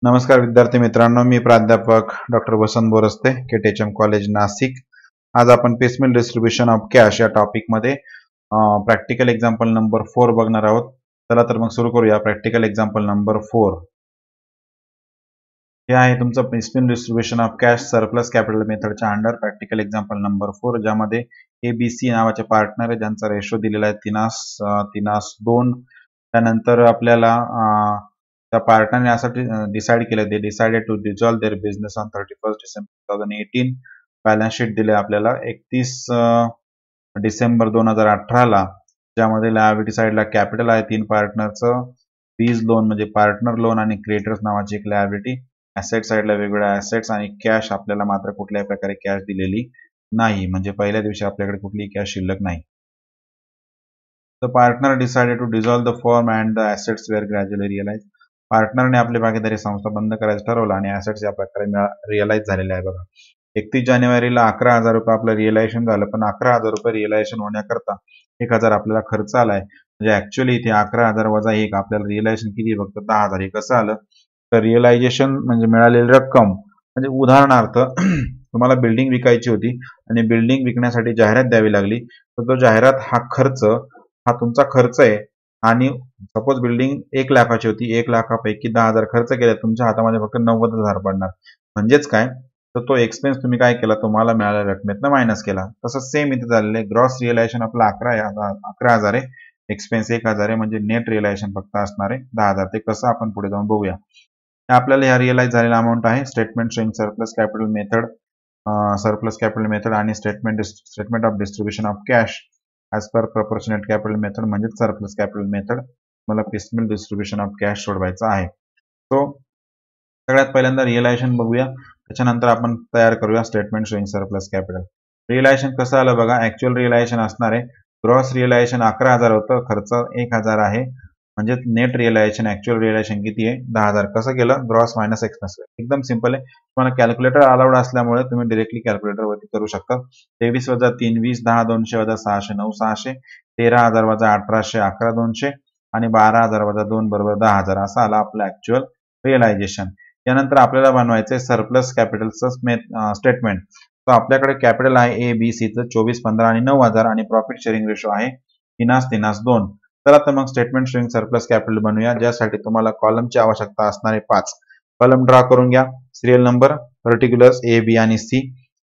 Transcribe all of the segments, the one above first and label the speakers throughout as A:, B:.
A: नमस्कार विद्यार्थी मित्रांनो, मी प्राध्यापक डॉक्टर वसंत बोरस्ते, केटीएचएम कॉलेज नाशिक। आज आपण पिसमेल डिस्ट्रीब्युशन ऑफ कॅश या टॉपिक मध्ये प्रॅक्टिकल एक्झाम्पल नंबर 4 बघणार आहोत। चला तर मग सुरू करूया। प्रॅक्टिकल एक्झाम्पल नंबर 4 हे आहे तुमचं piecemeal distribution of cash surplus capital मेथडच्या अंडर प्रॅक्टिकल एक्झाम्पल नंबर 4, ज्यामध्ये ABC नावाचे पार्टनर आहे, ज्यांचा रेशो दिलेला आहे 3:2। त्यानंतर आपल्याला त्या पार्टनरने यासाठी डिसाइड केलं, ते decided to dissolve their business on 31 December 2018। Balance sheet दिले आपल्याला 31 डिसेंबर 2018 ला, ज्यामध्ये लायबिलिटी साइडला कॅपिटल आहे 3 पार्टनरचं, बीज लोन म्हणजे पार्टनर लोन आणि क्रिएटर्स नावाची एक लायबिलिटी, ऍसेट साइडला वेगवेगळ्या ऍसेट्स आणि कॅश आपल्याला मात्र कुठल्याही प्रकारे कॅश दिलेली नाही, म्हणजे पहिल्या दिवशी आपल्याकडे कुठलीही कॅश शिल्लक नाही। The partner decided to dissolve the firm and the assets were gradually realized. पार्टनरने आपली भागीदारी संस्था बंद करायचं ठरवलं आणि ऍसेट्स या प्रकारे रिअलाइज झालेले आहे। बघा, 31 जानेवारीला 11,000 रुपये आपलं रिअलायझेशन झालं, पण 11,000 रुपये रिअलायझेशन होण्याकरता 1,000 आपल्याला खर्च आलाय, म्हणजे ऍक्च्युअली इथे 11,000 वजा 1 आपल्याला रिअलायझेशन किती फक्त 10,000। हे कसं आलं तर रिअलायझेशन म्हणजे मिळालेली रक्कम, म्हणजे उदाहरणार्थ तुम्हाला बिल्डिंग विकायची होती आणि बिल्डिंग विकण्यासाठी जाहिरात द्यावी लागली, तर तो जाहिरात हा तुमचा खर्च आहे आणि सपोज बिल्डिंग 1 लाखाची होती, 1 लाखापैकी 10,000 खर्च केला, तुमच्या हातामध्ये फक्त 90,000 पडणार। म्हणजेच काय तर तो एक्सपेन्स तुम्ही काय केला, तुम्हाला मिळालेल्या रकमेतनं मायनस केला। तसंच सेम इथे झालेलं आहे, ग्रॉस रिअलायझेशन आपलं 11,000 आहे, एक्सपेन्स 1,000 आहे, म्हणजे नेट रिअलायझेशन फक्त असणार आहे 10,000। ते कसं आपण पुढे जाऊन बघूया। आपल्याला ह्या रिअलाइज झालेला अमाऊंट आहे statement showing surplus capital method आणि statement of distribution of cash as per proportionate capital method म्हणजे सरप्लस कॅपिटल मेथड। मला पिसमेल डिस्ट्रीब्युशन ऑफ कॅश सोडवायचा आहे। सो सगळ्यात पहिल्यांदा रिअलायझेशन बघूया, त्याच्यानंतर आपण तयार करूया statement showing surplus capital. Realization कसं आलं बघा, ऍक्च्युअल रिअलायझेशन असणार आहे, ग्रॉस रिअलायझेशन 11,000 होतं, खर्च 1,000 आहे, म्हणजे नेट रिअलायझेशन ऍक्च्युअल रिअलायझेशन किती आहे 10,000। कसं केलं, ग्रॉस मायनस एक्सपेन्स, एकदम सिंपल आहे। तुम्हाला कॅल्क्युलेटर अलाउड असल्यामुळे तुम्ही डायरेक्टली कॅल्क्युलेटर वरती करू शकता। 23 वजा 3 20, 10 200 वजा 600 9 600, 13,000 वजा 1800 11 200 आणि 12,000 वजा 2 बरोबर 10,000, असा आला आपलं ऍक्च्युअल रिअलायझेशन। त्यानंतर आपल्याला बनवायचे सरप्लस कॅपिटलचं स्टेटमेंट। तर आपल्याकडे कॅपिटल आहे ABCचं 24 15 आणि 9,000 आणि प्रॉफिट शेअरिंग रेशो आहे 3:2। चला तर मग स्टेटमेंट शोइंग सरप्लस कॅपिटल बनवूया, ज्यासाठी तुम्हाला कॉलमची आवश्यकता असणार आहे 5 कॉलम ड्रॉ करून घ्या, serial number, particulars A B आणि C,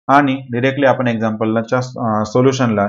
A: आणि डायरेक्टली आपण या एक्झाम्पलच्या सोल्युशनला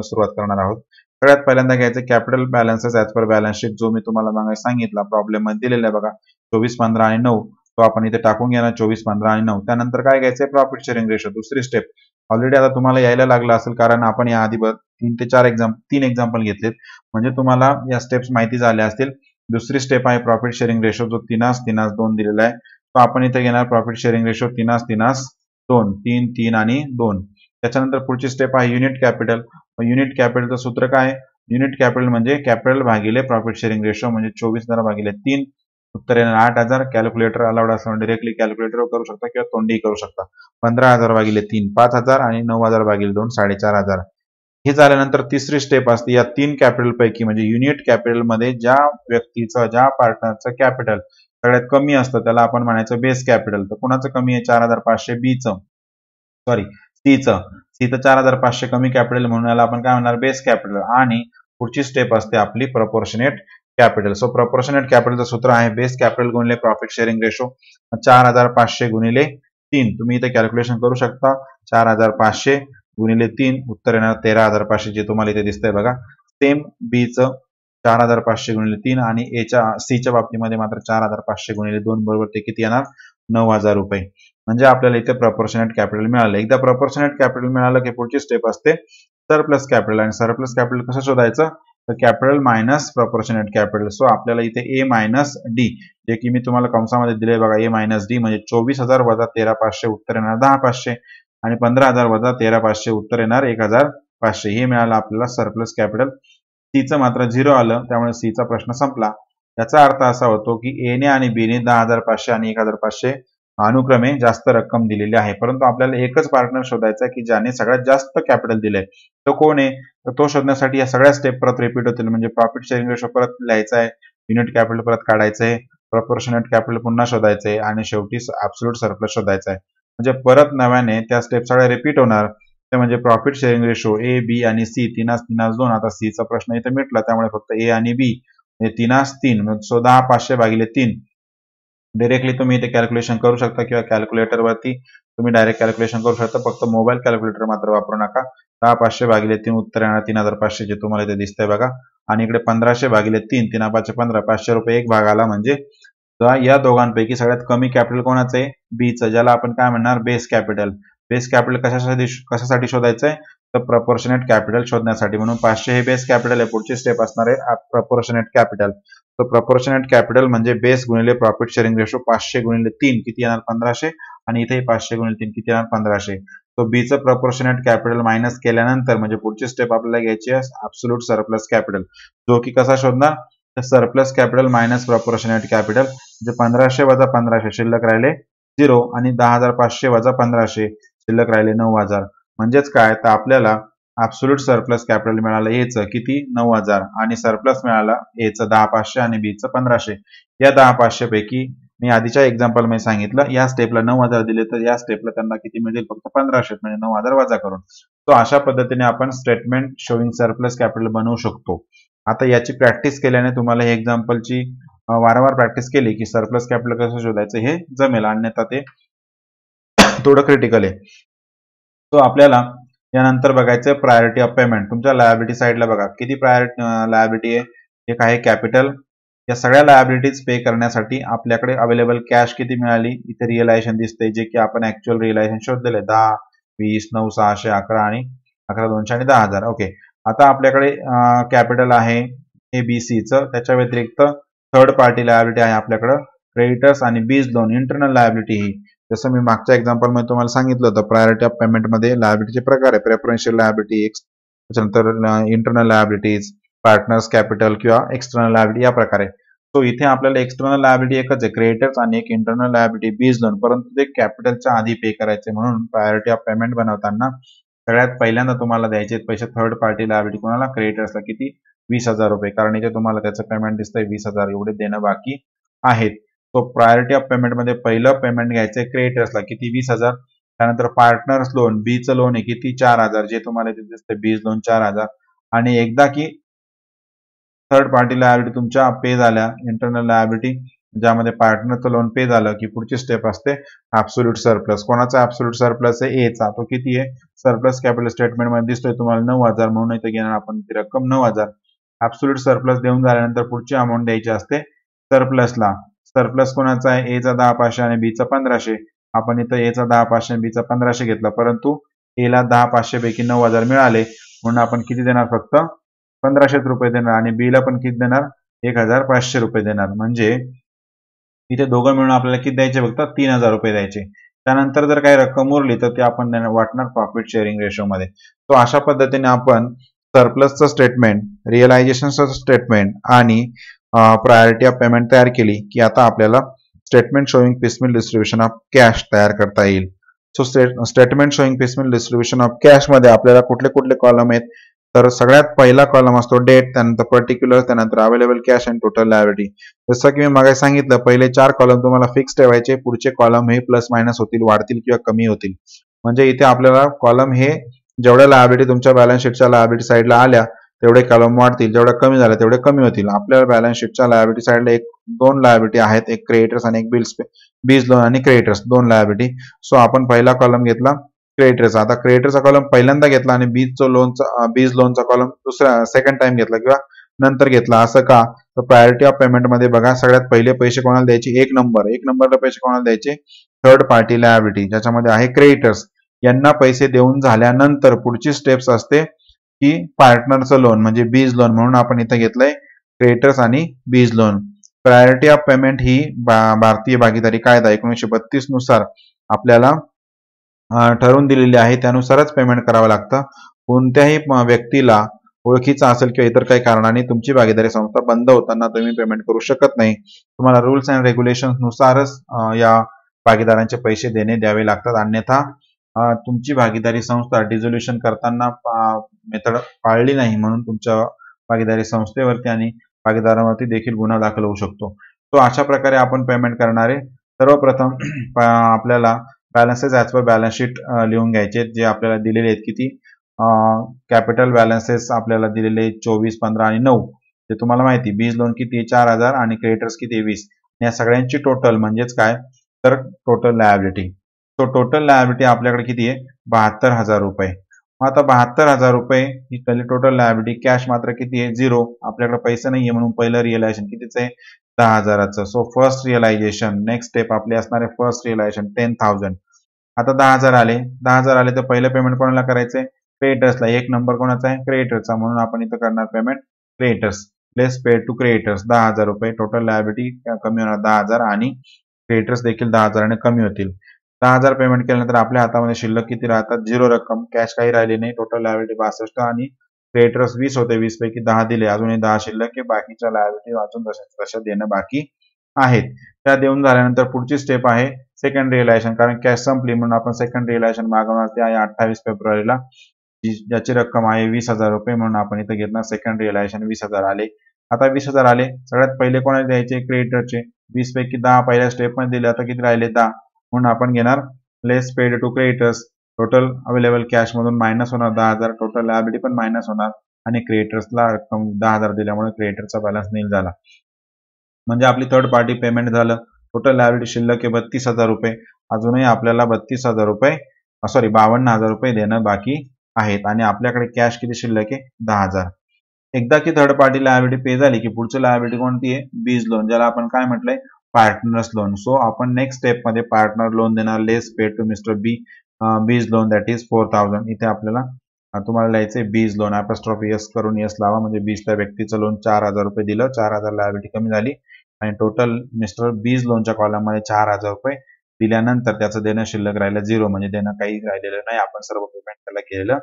A: सुरुवात करणार आहोत। सगळ्यात पहिल्यांदा घ्यायचं capital balances as per balance sheet, जो मी तुम्हाला मागे सांगितला प्रॉब्लेम मध्ये दिलेला आहे बघा, 24 15 आणि 9, तो आपण इथे टाकून घ्या ना, 24 15 आणि 9। त्यानंतर काय घ्यायचंय, प्रॉफिट शेअरिंग रेशो, दुसरी स्टेप। ऑलरेडी आता तुम्हाला यायला लागलं असेल, कारण आपण या आधी 3 एक्झाम्पल घेतलेत, म्हणजे तुम्हाला या स्टेप्स माहिती झाल्या असतील। दुसरी स्टेप आहे प्रॉफिट शेअरिंग रेशो, जो 3:2 दिलेला आहे, तो आपण इथे घेणार प्रॉफिट शेअरिंग रेशो 3:2, 3 3 आणि 2। त्याच्यानंतर पुढची स्टेप आहे युनिट कॅपिटल। युनिट कॅपिटलचं सूत्र काय आहे, युनिट कॅपिटल म्हणजे कॅपिटल भागिले प्रॉफिट शेअरिंग रेशो, म्हणजे 24 भागिले 3, उत्तर येणार 8,000। कॅल्क्युलेटर अलाउड असल्यामुळे डायरेक्टली कॅल्क्युलेटर करू शकता किंवा तोंडी करू शकता। 15,000 भागिले 3 5,000 आणि 9,000 भागिले 2 4,500। हे झाल्यानंतर तिसरी स्टेप असते, या 3 कॅपिटल पैकी म्हणजे युनिट कॅपिटल मध्ये ज्या व्यक्तीचं, ज्या पार्टनरचं कॅपिटल सगळ्यात कमी असतं, त्याला आपण म्हणायचं बेस कॅपिटल। तर कुणाचं कमी आहे, 4,500 सीचं 4,500 कमी कॅपिटल, म्हणून याला आपण काय म्हणणार, बेस कॅपिटल। आणि पुढची स्टेप असते आपली प्रपोर्शनेट कॅपिटल। सो प्रपोर्शनेट कॅपिटलचं सूत्र आहे बेस कॅपिटल गुणिले प्रॉफिट शेअरिंग रेशो, 4,500 गुणिले 3। तुम्ही इथे कॅल्क्युलेशन करू शकता, 4,500 गुणिले 3, उत्तर येणार 13,500, जे तुम्हाला इथे दिसतंय बघा। सेम बीचं 4,500 गुणिले 3 आणि सीच्या बाबतीमध्ये मात्र 4,500 गुणिले 2 बरोबर ते किती येणार 9,000 रुपये। म्हणजे आपल्याला इथे प्रपोर्शनेट कॅपिटल मिळालं। एकदा प्रपोर्शनेट कॅपिटल मिळालं की पुढची स्टेप असते सरप्लस कॅपिटल, आणि सरप्लस कॅपिटल कसं शोधायचं, तर capital minus proportionate capital. So आपल्याला इथे A मायनस D, जे की मी तुम्हाला कंसामध्ये दिले बघा, A मायनस D म्हणजे 24,000 वजा 13,500, उत्तर येणार 10,500, आणि 15,000 वजा 13,500, उत्तर येणार 1,500। हे मिळालं आपल्याला सरप्लस कॅपिटल। सीचं मात्र 0 आलं, त्यामुळे सीचा प्रश्न संपला। याचा अर्थ असा होतो की A ने आणि B ने 10,500 आणि 1,500 अनुक्रमे जास्त रक्कम दिलेली आहे, परंतु आपल्याला एकच पार्टनर शोधायचा की ज्याने सगळ्यात जास्त कॅपिटल दिलंय, तो कोण आहे, तर तो शोधण्यासाठी या सगळ्या स्टेप परत रिपीट होतील। म्हणजे प्रॉफिट शेअरिंग रेशो परत लिहायचा आहे, युनिट कॅपिटल परत काढायचं आहे, प्रपोर्शनेट कॅपिटल पुन्हा शोधायचे आणि शेवटी ऍब्सोल्यूट सरप्लस शोधायचा आहे. म्हणजे परत नव्याने त्या स्टेप सगळ्या रिपीट होणार. ते म्हणजे प्रॉफिट शेअरिंग रेशो ए, बी आणि सी, तिनास 2. आता सी चा प्रश्न इथे मिटला, त्यामुळे फक्त ए आणि बी म्हणजे 3 सो 10 500/3. डायरेक्टली तुम्ही इथे कॅल्क्युलेशन करू शकता किंवा कॅल्क्युलेटरवरती तुम्ही डायरेक्ट कॅल्क्युलेशन करू शकता. फक्त मोबाईल कॅल्क्युलेटर मात्र वापरू नका. 10 500/3 उत्तर येणार 3500 जे तुम्हाला इथे दिसतंय बघा. आणि इकडे 1500/3 3×5=15 500 रुपये एक भाग आला. म्हणजे या दोघांपैकी सगळ्यात कमी कॅपिटल कोणाचं आहे? बीचं, ज्याला आपण काय म्हणणार? Base capital. बेस कॅपिटल कशासाठी शोधायचंय? तर प्रपोर्शनेट कॅपिटल शोधण्यासाठी. म्हणून 500 हे बेस कॅपिटल आहे. पुढची स्टेप असणार आहे प्रपोर्शनेट कॅपिटल. तर प्रपोर्शनेट कॅपिटल म्हणजे बेस गुणिले प्रॉफिट शेअरिंग रेशो. 500×3 किती येणार? 1500. आणि इथे 500×3 किती येणार? 1500. तो बी चं प्रपोर्शनेट कॅपिटल मायनस केल्यानंतर म्हणजे पुढची स्टेप आपल्याला घ्यायची आहे ऍब्सोल्यूट सरप्लस कॅपिटल, जो की कसा शोधणार? तर surplus capital minus proportionate capital. म्हणजे 1500 वजा 1500 शिल्लक राहिले 0 आणि 10,500 वजा 1500 शिल्लक राहिले 9,000. म्हणजेच काय? तर आपल्याला ऍब्सोल्यूट सरप्लस कॅपिटल मिळालं ए चं किती? 9,000 आणि सरप्लस मिळाला ए चं 10,500 आणि बी चं 1500. या 10,500 पैकी मी आधीच्या एक्झाम्पल मध्ये सांगितलं, या स्टेपला 9,000 दिले तर या स्टेपला त्यांना किती मिळतील? फक्त 1500, म्हणजे 9,000 वजा करून. तो अशा पद्धतीने आपण स्टेटमेंट शोईंग सरप्लस कॅपिटल बनवू शकतो. आता याची प्रॅक्टिस केल्याने तुम्हाला हे एक्झाम्पलची वारंवार प्रॅक्टिस केली की सरप्लस कॅपिटल कसं शोधायचं हे जमेल. अन्यथा ते थोडं क्रिटिकल आहे. तो आपल्याला यानंतर बघायचं प्रायोरिटी ऑफ पेमेंट. तुमच्या लायबिलिटी साईडला बघा किती लायबिलिटी आहे. एक आहे कॅपिटल. या सगळ्या लायबिलिटीज पे करण्यासाठी आपल्याकडे अवेलेबल कॅश किती मिळाली? इथे रिअलायझेशन दिसते, जे की आपण ऍक्च्युअल रिअलायझेशन शोधलेले 10, 20, 9, 600, 11 आणि 11,200 आणि 10,000. ओके. आता आपल्याकडे कॅपिटल आहे ABC चं. त्याच्या व्यतिरिक्त थर्ड पार्टी लायबिलिटी आहे आपल्याकडे क्रेडिटर्स आणि बीज लोन. इंटरनल लायबिलिटी ही जसं मी मागच्या एक्झाम्पल मध्ये तुम्हाला सांगितलं होतं, प्रायोरिटी ऑफ पेमेंट मध्ये लायबिलिटीचे प्रकार आहे. प्रेफरन्शियल लायबिलिटी, त्याच्यानंतर इंटरनल लायबिलिटीज, पार्टनर्स कॅपिटल किंवा एक्सटर्नल लायबिलिटी या प्रकारे. सो इथे आपल्याला एक्सटर्नल लायबिलिटी एकच आहे, क्रेडिटर्स, आणि एक इंटरनल लायबिलिटी बीज लोन, परंतु ते कॅपिटलच्या आधी पे करायचे. म्हणून प्रायोरिटी ऑफ पेमेंट बनवताना सगळ्यात पहिल्यांदा तुम्हाला द्यायचे पैसे थर्ड पार्टी लायबिलिटी कोणाला? क्रेडिटर्सला. किती? 20,000 रुपये. कारण इथे तुम्हाला त्याचं पेमेंट दिसतंय 20,000 एवढे देणं बाकी आहेत. तो प्रायोरिटी ऑफ पेमेंट मध्ये पहिलं पेमेंट घ्यायचंय क्रेडिटर्सला. किती? 20,000. त्यानंतर पार्टनर्स लोन, बी चं लोन आहे किती? 4,000, जे तुम्हाला इथे दिसतंय बीज लोन 4,000. आणि एकदा की थर्ड पार्टी लायबिलिटी तुमच्या पे झाल्या, इंटरनल लायबिलिटी ज्यामध्ये पार्टनरचं लोन पे झालं की पुढची स्टेप असते ऍब्सोल्यूट सरप्लस. कोणाचा ऍब्सोल्यूट सरप्लस आहे? ए चा. तो किती आहे? सरप्लस कॅपिटल स्टेटमेंट मध्ये दिसतोय तुम्हाला 9,000, म्हणून इथे घेणार आपण ती रक्कम 9,000. ऍब्सोल्यूट सरप्लस देऊन झाल्यानंतर पुढची अमाऊंट द्यायची असते सरप्लसला. सरप्लस कोणाचा आहे? ए चा 10,500 आणि बी चा 1500. आपण इथं ए चा 10,500 आणि बी चा 1500 घेतला, परंतु ए ला 10,500 पैकी 9,000 मिळाले, म्हणून आपण किती देणार? फक्त 1500 रुपये देणार. आणि बी ला पण किती देणार? 1,500 रुपये देणार. म्हणजे इथे दोघं मिळून आपल्याला किती द्यायचे? फक्त 3,000 रुपये द्यायचे. त्यानंतर जर काही रक्कम उरली तर ते आपण वाटणार प्रॉफिट शेअरिंग रेशो मध्ये. तो अशा पद्धतीने आपण सरप्लसचं स्टेटमेंट, रिअलायझेशनचं स्टेटमेंट आणि प्रायोरिटी ऑफ पेमेंट तयार केली की आता आपल्याला statement showing piecemeal distribution of cash तयार करता येईल. So statement showing piecemeal distribution of cash मध्ये आपल्याला कुठले कुठले कॉलम आहेत? तर सगळ्यात पहिला कॉलम असतो डेट, त्यानंतर पर्टिक्युलर, त्यानंतर अवेलेबल कॅश आणि टोटल लायबिलिटी. जसं की मी मागे सांगितलं, पहिले 4 कॉलम तुम्हाला फिक्स ठेवायचे, पुढचे कॉलम हे प्लस मायनस होतील, वाढतील किंवा कमी होतील. म्हणजे इथे आपल्याला कॉलम हे जेवढ्या लायबिलिटी तुमच्या बॅलन्स शीटच्या लायबिलिटी साईडला आल्या तेवढे कॉलम वाढतील, जेवढ्या कमी झाल्या तेवढे कमी होतील. आपल्या बॅलन्स शीटच्या लायबिलिटी साईडला 2 लायबिलिटी आहेत, एक क्रेडिटर्स आणि एक बीज लोन आणि क्रेडिटर्स, 2 लायबिलिटी. सो आपण पहिला कॉलम घेतला क्रेडिटर्स. आता क्रेडिटरचा कॉलम पहिल्यांदा घेतला आणि बीज लोनचा कॉलम सेकंड टाइम घेतला किंवा नंतर घेतला. असं का? तर प्रायोरिटी ऑफ पेमेंट मध्ये बघा, सगळ्यात पहिले पैसे कोणाला द्यायचे? एक नंबरला पैसे कोणाला द्यायचे? थर्ड पार्टी लायबिलिटी, ज्याच्यामध्ये आहे क्रेडिटर्स. यांना पैसे देऊन झाल्यानंतर पुढची स्टेप्स असते की पार्टनरचं लोन म्हणजे बीज लोन, म्हणून आपण इथे घेतलंय क्रेडिटर्स आणि बीज लोन. प्रायोरिटी ऑफ पेमेंट ही भारतीय भागीदारी कायदा 1932 नुसार आपल्याला ठरवून दिलेली आहे, त्यानुसारच पेमेंट करावं लागतं. कोणत्याही व्यक्तीला ओळखीचा असेल किंवा इतर काही कारणाने तुमची भागीदारी संस्था बंद होताना तुम्ही पेमेंट करू शकत नाही. तुम्हाला रूल्स अँड रेग्युलेशन नुसारच या भागीदारांचे पैसे द्यावे लागतात. अन्यथा तुमची भागीदारी संस्था डिझोल्युशन करताना मेथड पाळली नाही म्हणून तुमच्या भागीदारी संस्थेवरती आणि भागीदारांवरती देखील गुन्हा दाखल होऊ शकतो. सो अशा प्रकारे आपण पेमेंट करणार आहे. सर्वप्रथम आपल्याला balances as per balance sheet लिहून घ्यायचे जे आपल्याला दिलेले आहेत. किती कॅपिटल बॅलन्सेस आपल्याला दिलेले 24, 15 आणि 9. ते तुम्हाला माहिती बीज लोन किती आहे 4000 आणि क्रेडिटर्स किती 20. या सगळ्यांची टोटल म्हणजेच काय तर total liability. So total liability आपल्याकडे किती आहे 72,000 रुपये. मग आता 72,000 रुपये ही टोटल लायबिलिटी. कॅश मात्र किती आहे 0. आपल्याकडे पैसे नाहीये म्हणून पहिलं रिअलायझेशन कितीच आहे 10,000चं. So first realisation next step आपली असणार आहे फर्स्ट रिअलायझेशन 10,000. आता 10,000 आले. 10,000 आले तर पहिलं पेमेंट कोणाला करायचंय क्रेडिटर्सला. एक नंबर कोणाचा आहे क्रेडिटरचा म्हणून आपण इथं करणार payment creditors. Less paid to creditors 10,000 रुपये. टोटल लायबिलिटी कमी होणार 10,000 आणि क्रेडिटर्स देखील 10,000 ने कमी होतील. 10,000 पेमेंट केल्यानंतर आपल्या हातामध्ये शिल्लक किती राहतात 0 रक्कम. कॅश काही राहिली नाही. टोटल लायबिलिटी 62 आणि क्रेडिटर्स 20 होते. 20 पैकी 10 दिले. अजूनही 10 शिल्लक आहे. बाकीच्या लायबिलिटी वाचून तशा देणं बाकी आहेत. त्या देऊन झाल्यानंतर पुढची स्टेप आहे सेकंड रिअलायझेशन. कारण कॅश संपली म्हणून आपण सेकंड रिअलायझेशन मागवणार. ते आहे 28 फेब्रुवारीला ज्याची रक्कम आहे 20,000 रुपये म्हणून आपण इथे घेणार सेकंड रिअलायझेशन. 20,000 आले. आता 20,000 आले. सगळ्यात पहिले कोणाला द्यायचे क्रेडिटरचे. 20 पैकी 10 पहिल्या स्टेप मध्ये दिले. आता किती राहिले 10 म्हणून आपण घेणार less paid to creditors. Total available cash मधून मायनस होणार 10,000. टोटल लायबिलिटी पण मायनस होणार आणि क्रेडिटर्सला रक्कम 10,000 दिल्यामुळे क्रेडिटरचा बॅलन्स नील झाला. म्हणजे आपली थर्ड पार्टी पेमेंट झालं. टोटल लायबिलिटी शिल्लक आहे 32,000 रुपये. अजूनही आपल्याला 32,000 रुपये 52,000 रुपये देणं बाकी आहेत आणि आपल्याकडे कॅश किती शिल्लक आहे 10,000. एकदा की थर्ड पार्टी लायबिलिटी पे झाली की पुढची लायबिलिटी कोणती आहे बीज लोन ज्याला आपण काय म्हटलंय पार्टनर्स लोन. सो आपण नेक्स्ट स्टेप मध्ये पार्टनर लोन देणार लेस पेड टू मिस्टर बी बीज लोन दॅट इज 4,000. इथे आपल्याला तुम्हाला लिहायचंय बीज लोन अपॉस्ट्रोफी एस करून एस लावा म्हणजे बीज त्या व्यक्तीचं लोन 4,000 रुपये दिलं. 4,000 लायबिलिटी कमी झाली आणि टोटल मिस्टर बीज लोनच्या कॉलम मध्ये 4,000 रुपये दिल्यानंतर त्याचं देणं शिल्लक राहिलं 0 म्हणजे देणं काही राहिलेलं नाही. आपण सर्व पेमेंट त्याला केलेलं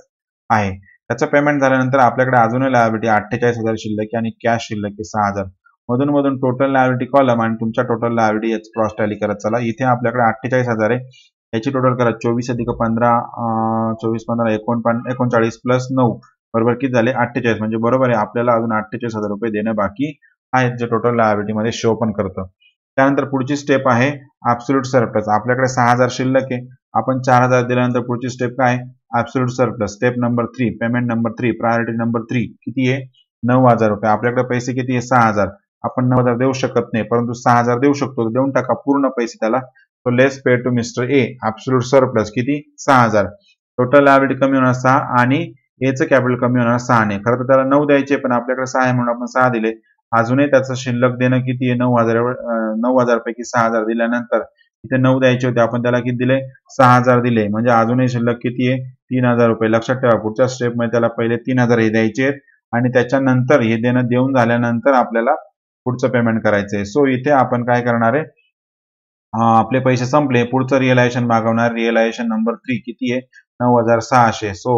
A: आहे. त्याचं पेमेंट झाल्यानंतर आपल्याकडे अजूनही लायबिलिटी 48,000 शिल्लक आहे आणि कॅश शिल्लक आहे 6,000. मधून मधून टोटल लायबिलिटी कॉलम आणि तुमच्या टोटल लायबिलिटी याच क्रॉस टॅली करत चला. इथे आपल्याकडे 48,000 आहे. याची टोटल करा 24 अधिक 15 24 15 39 प्लस 9 बरोबर किती झाले 48 म्हणजे बरोबर आहे. आपल्याला अजून 48,000 रुपये देणं बाकी आहेत जे टोटल लायबिलिटी मध्ये शो पण करतं. त्यानंतर पुढची स्टेप आहे ॲब्सोल्यूट सरप्लस. आपल्याकडे 6,000 शिल्लक आहे. आपण 4,000 दिल्यानंतर पुढची स्टेप काय absolute surplus. Step number 3 payment number 3 priority number 3 किती आहे 9,000 रुपये. आपल्याकडे पैसे किती आहे 6,000. आपण 9,000 देऊ शकत नाही परंतु 6,000 देऊ शकतो. देऊन टाका पूर्ण पैसे त्याला. So less paid to mister A absolute surplus किती 6,000. टोटल लायबिलिटी कमी होणार 6 आणि एचं कॅपिटल कमी होणार 6 ने. खरं तर त्याला 9 द्यायचे पण आपल्याकडे 6 आहे म्हणून आपण 6 दिले. अजूनही त्याचं शिल्लक देणं किती आहे 9,000 पैकी 6,000 दिल्यानंतर इथे 9 द्यायचे होते. आपण त्याला किती दिले 6,000 दिले म्हणजे अजूनही शिल्लक किती आहे 3,000 रुपये. लक्षात ठेवा पुढच्या स्टेप मध्ये त्याला पहिले 3,000 हे द्यायचे आहेत आणि त्याच्यानंतर हे देणं देऊन झाल्यानंतर आपल्याला पुढचं पेमेंट करायचंय. सो इथे आपण काय करणार आहे आपले पैसे संपले. पुढचं रिअलायझेशन मागवणार. रिअलायझेशन नंबर 3 किती आहे 9,600. So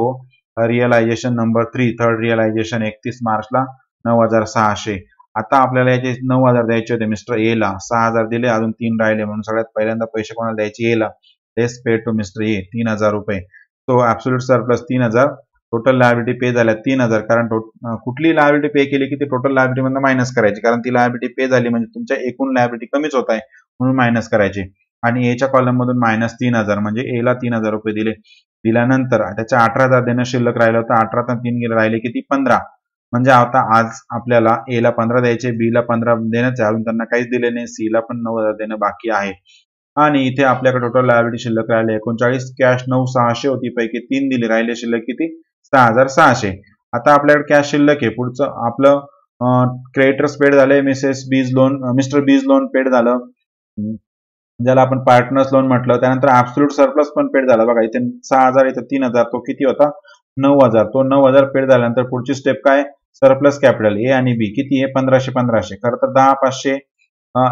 A: realization number 3 third realization 31 मार्चला 9,600. आता आपल्याला याचे 9,000 द्यायचे होते मिस्टर ए ला. 6,000 दिले अजून 3 राहिले म्हणून सगळ्यात पहिल्यांदा पैसे कोणाला द्यायचे ए ला. Less paid to mister A 3,000 रुपये. So absolute surplus 3,000. Total liability pay झाल्या 3,000 कारण कुठली लायबिलिटी पे केली की ती टोटल लायबिलिटी मधून मायनस करायची कारण ती लायबिलिटी पे झाली म्हणजे तुमच्या एकूण लायबिलिटी कमीच होत आहे म्हणून मायनस करायची. आणि एच्या कॉलम मधून मायनस 3,000 म्हणजे ए ला 3,000 रुपये दिले. दिल्यानंतर त्याच्या 18,000 देणं शिल्लक राहिलं होतं. 18 तर 3 गेले राहिले किती 15. म्हणजे आता आज आपल्याला ए ला 15 द्यायचे बी ला 15 देण्याचे अजून त्यांना काहीच दिले नाही. सी ला पण 9,000 देणं बाकी आहे. आणि इथे आपल्याकडे टोटल लायबिलिटी शिल्लक राहिले 39. कॅश 9,600 होती पैकी 3 दिली राहिले शिल्लक किती 6,600. आता आपल्याकडे कॅश शिल्लक आहे. पुढचं आपलं क्रेडिटर्स पेड झाले मिस्टर बीज लोन पेड झालं ज्याला आपण पार्टनर्स लोन म्हटलं. त्यानंतर ॲब्सोल्यूट सरप्लस पण पेड झाला. बघा इथे 6,000 इथे 3,000 तो किती होता 9,000. तो 9,000 पेड झाल्यानंतर पुढची स्टेप काय सरप्लस कॅपिटल ए आणि बी किती आहे 1,500. खरं तर 10,500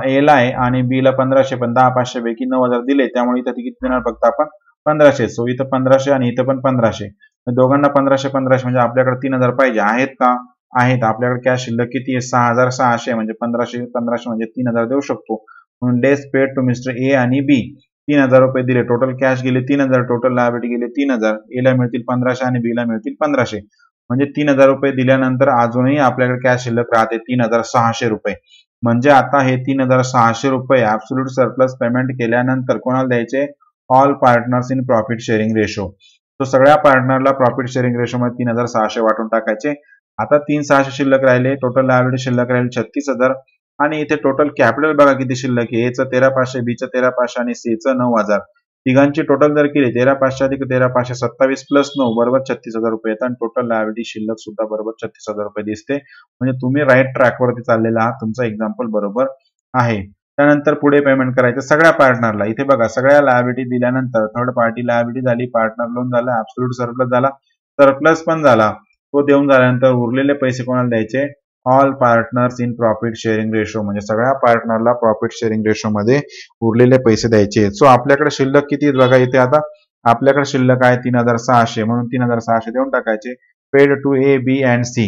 A: ए ला आहे आणि बी ला 1,500 पण 10,500 पैकी 9,000 दिले त्यामुळे इथं किती देणार फक्त आपण 1,500. सो इथं 1,500 आणि इथं पण 1,500 दोघांना 1,500 म्हणजे आपल्याकडे 3,000 पाहिजे आहेत का आहेत. आपल्याकडे कॅश शिल्लक किती आहे 6,600 म्हणजे 1,500 म्हणजे 3,000 देऊ शकतो म्हणून लेस पेड टू मिस्टर ए आणि बी 3,000 रुपये दिले. टोटल कॅश गेले 3,000. टोटल लायबिलिटी गेले 3,000. ए ला मिळतील 1,500 आणि बी ला मिळतील 1,500 म्हणजे 3,000 रुपये दिल्यानंतर अजूनही आपल्याकडे कॅश शिल्लक राहते 3,600 रुपये. म्हणजे आता हे 3600 रुपये ऍब्सोल्यूट सरप्लस पेमेंट केल्यानंतर कोणाला द्यायचे? All partners in profit sharing ratio. तो सगळ्या पार्टनरला प्रॉफिट शेअरिंग रेशो मध्ये 3600 वाटून टाकायचे. आता 3600 शिल्लक राहिले, टोटल लायबिलिटी शिल्लक राहील 36,000 आणि इथे टोटल कॅपिटल बघा किती शिल्लक आहे. ए चं 13,500, बी चं 13,500 आणि सी चं 9,000. तिघांची टोटल जर केली 13,500 अधिक 13,500 27 प्लस 9 बरोबर 36,000 रुपये येतात आणि टोटल लायबिलिटी शिल्लक सुद्धा बरोबर 36,000 रुपये दिसते. म्हणजे तुम्ही राईट ट्रॅक वरती चाललेला आहात, तुमचा एक्झाम्पल बरोबर आहे. त्यानंतर पुढे पेमेंट करायचं सगळ्या पार्टनरला. इथे बघा सगळ्या लायबिलिटी दिल्यानंतर थर्ड पार्टी लायबिलिटी झाली, पार्टनर लोन झाला, ऍब्सोल्यूट सरप्लस झाला, सरप्लस पण झाला. तो देऊन झाल्यानंतर उरलेले पैसे कोणाला द्यायचे? All partners in profit sharing ratio, म्हणजे सगळ्या पार्टनरला प्रॉफिट शेअरिंग रेशो मध्ये उरलेले पैसे द्यायचे. सो आपल्याकडे शिल्लक किती आहेत बघा इथे. आता आपल्याकडे शिल्लक आहे 3600 म्हणून 3600 देऊन टाकायचे. Paid to A, B and C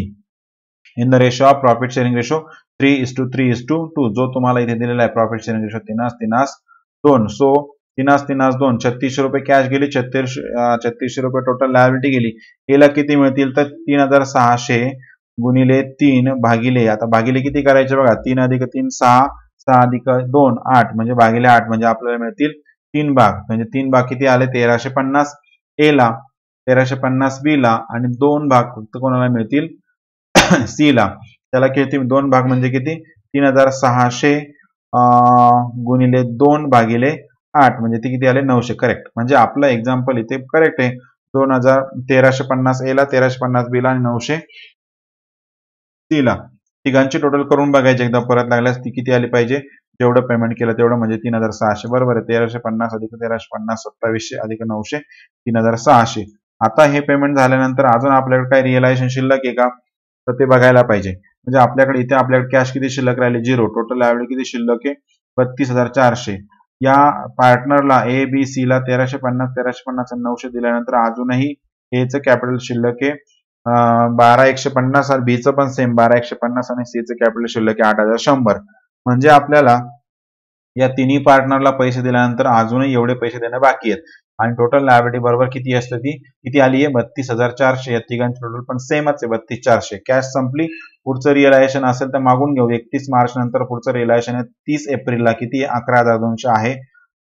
A: in the ratio of profit sharing ratio 3:3:2. जो तुम्हाला इथे दिलेला आहे प्रॉफिट शेअरिंग रेशो 3:2. सो 3:2 3600 रुपये कॅश गेली, 3600 रुपये टोटल लायबिलिटी गेली. याला किती मिळतील? तर 3600 गुणिले 3 भागिले, आता भागिले किती करायचे बघा, 3 अधिक 3 6, 6 अधिक 2 8 म्हणजे भागिले 8 म्हणजे आपल्याला मिळतील 3 भाग. म्हणजे 3 भाग किती आले? 1350 ए ला, 1350 बी ला आणि 2 भाग फक्त कोणाला मिळतील? सी ला. त्याला किती 2 भाग म्हणजे किती? 3600 गुणिले 2 भागिले 8 म्हणजे ते किती आले? 900. करेक्ट. म्हणजे आपलं एक्झाम्पल इथे करेक्ट आहे. 1350 ए ला, 1350 बी ला आणि 900 सी ला. तिघांची टोटल करून बघायचे एकदा परत लागल्यास ती किती आली पाहिजे? जेवढं पेमेंट केलं तेवढं म्हणजे 3600 बरोबर आहे. 1350 अधिक 1350 2700 अधिक 900 3600. आता हे पेमेंट झाल्यानंतर अजून आपल्याकडे काय रिअलायझेशन शिल्लक आहे का? तर ते बघायला पाहिजे. म्हणजे आपल्याकडे इथे आपल्याकडे कॅश किती शिल्लक राहिले? 0. टोटल लायबिलिटी किती शिल्लक आहे? 32,400. या पार्टनरला ए बी सी ला 1350 आणि 900 दिल्यानंतर अजूनही ए चं कॅपिटल शिल्लक आहे 12,150 आणि बी चं पण सेम 12,150 आणि सी चं कॅपिटल शिल्लक आहे 8,100. म्हणजे आपल्याला या तिन्ही पार्टनरला पैसे दिल्यानंतर अजूनही एवढे पैसे देणं बाकी आहेत आणि टोटल लायबिलिटी बरोबर किती असते? ती किती आली आहे? 32,400. या तिघांची टोटल पण सेमच आहे 32,400. कॅश संपली. पुढचं रिअलायझेशन असेल तर मागून घेऊ. 31 मार्च नंतर पुढचं रिअलायझेशन आहे 30 एप्रिलला किती? 11,200 आहे.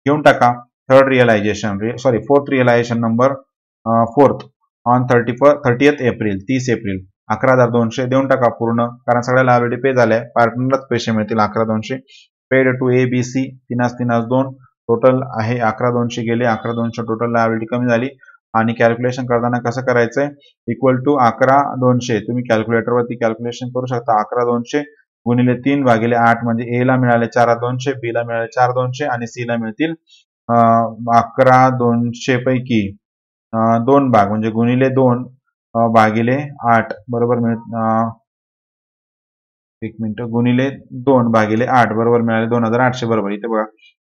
A: घेऊन टाका. Fourth realization number 4th on 30th April, 30 एप्रिल 11,200 देऊन टाका पूर्ण, कारण सगळ्या लायबिलिटी पे झाल्या. पार्टनरलाच पैसे मिळतील 11,200. Paid to A B C 3:2 total आहे 11,200 गेले. 11,200 टोटल लायबिलिटी कमी झाली आणि कॅल्क्युलेशन करताना कसं करायचंय? इक्वल टू 11,200 तुम्ही कॅल्क्युलेटरवरती कॅल्क्युलेशन करू शकता. 11,200 गुणिले 3 भागिले 8 म्हणजे ए ला मिळाले 4,200, बी ला मिळाले 4,200 आणि सी ला मिळतील 11,200 पैकी 2 भाग म्हणजे गुणिले 2 भागिले 8 बरोबर एक मिनिट, गुणिले 2 भागिले 8 बरोबर मिळाले 2,800 बरोबर. इथे बघा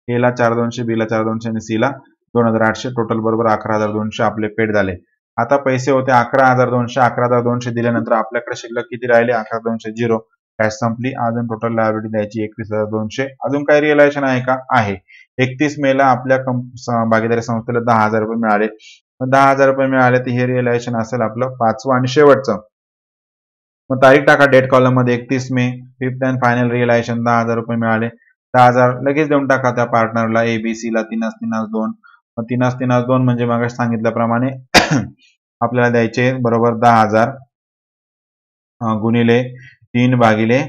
A: ए ला 4,200, बी ला 4,200 आणि सी ला 2,800 टोटल बरोबर 11,200 आपले पेड झाले. आता पैसे होते 11,200. 11,200 दिल्यानंतर आपल्याकडे शिल्लक किती राहिले? 11,200 0. कॅश संपली. अजून टोटल लायबिलिटी द्यायची 21,200. अजून काही रिअलायझेशन आहे का? आहे. 31 मे ला आपल्या भागीदारी संस्थेला 10,000 रुपये मिळाले. 10,000 रुपये मिळाले तर हे रिअलायझेशन असेल आपलं 5वं आणि शेवटचं. मग तारीख टाका डेट कॉलम मध्ये 31 मे. 5th अँड फायनल रिअलायझेशन 10,000 रुपये मिळाले. 10,000 लगेच देऊन टाका त्या पार्टनरला एबीसी ला 3:2. 3:2 म्हणजे मग सांगितल्याप्रमाणे आपल्याला द्यायचे बरोबर 10,000 गुणिले 3 भागिले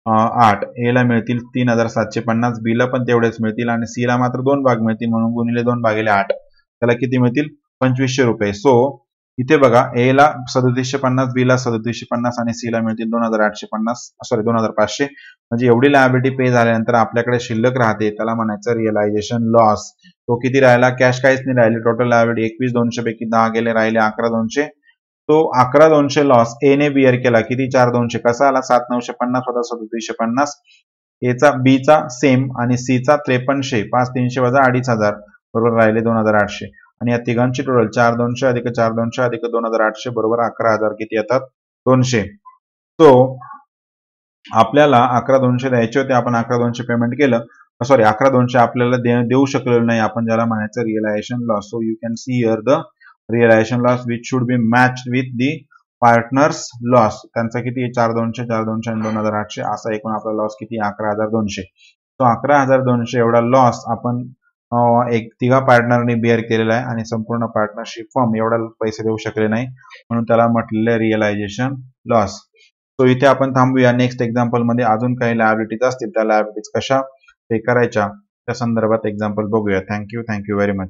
A: 8. ए ला मिळतील 3,750, बी ला पण तेवढेच मिळतील आणि सी ला मात्र 2 भाग मिळतील म्हणून गुणिले 2 भागिले 8 त्याला किती मिळतील? 2,500 रुपये. सो इथे बघा ए ला 3,750, बी ला 3,750 आणि सी ला मिळतील 2,500. म्हणजे एवढी लायबिलिटी पे झाल्यानंतर आपल्याकडे शिल्लक राहते त्याला म्हणायचं रिअलायझेशन लॉस. तो किती राहिला? कॅश काहीच नाही राहिले. टोटल लायबिलिटी 21,200 पैकी 10 गेले, राहिले 11,200. तो 11,200 लॉस ए ने बिअर केला. किती? 4,200. कसा आला? 7,950 होता 3,750. एचा बी चा सेम आणि सी चा 5300. 5,300 वजा 2,500 बरोबर राहिले 2,800. आणि या तिघांची टोटल 4,200 अधिक 4,200 अधिक 2,800 बरोबर 11,000 किती येतात? 200. तो आपल्याला 11,200 द्यायचे होते. आपण 11,200 पेमेंट केलं. सॉरी 11,200 आपल्याला देऊ शकलेलो नाही आपण, ज्याला म्हणायचं realization loss. So you can see here the realization loss which should be matched with the partners loss त्यांचा किती आहे 4200 4200 आणि 2800 असा एकूण आपला लॉस किती 11200. तो 11200 एवढा लॉस आपण एक तिघा पार्टनरनी बेअर केलेला आहे आणि संपूर्ण पार्टनरशिप फर्म एवढा पैसे देऊ शकले नाही म्हणून त्याला म्हटलेलं आहे रिअलायझेशन लॉस. सो इथे आपण थांबूया. नेक्स्ट एक्झाम्पल मध्ये अजून काही लायबिलिटीज असतील त्या लायबिलिटीज कशा पे करायच्या त्या संदर्भात एक्झाम्पल बघूया. Thank you very much.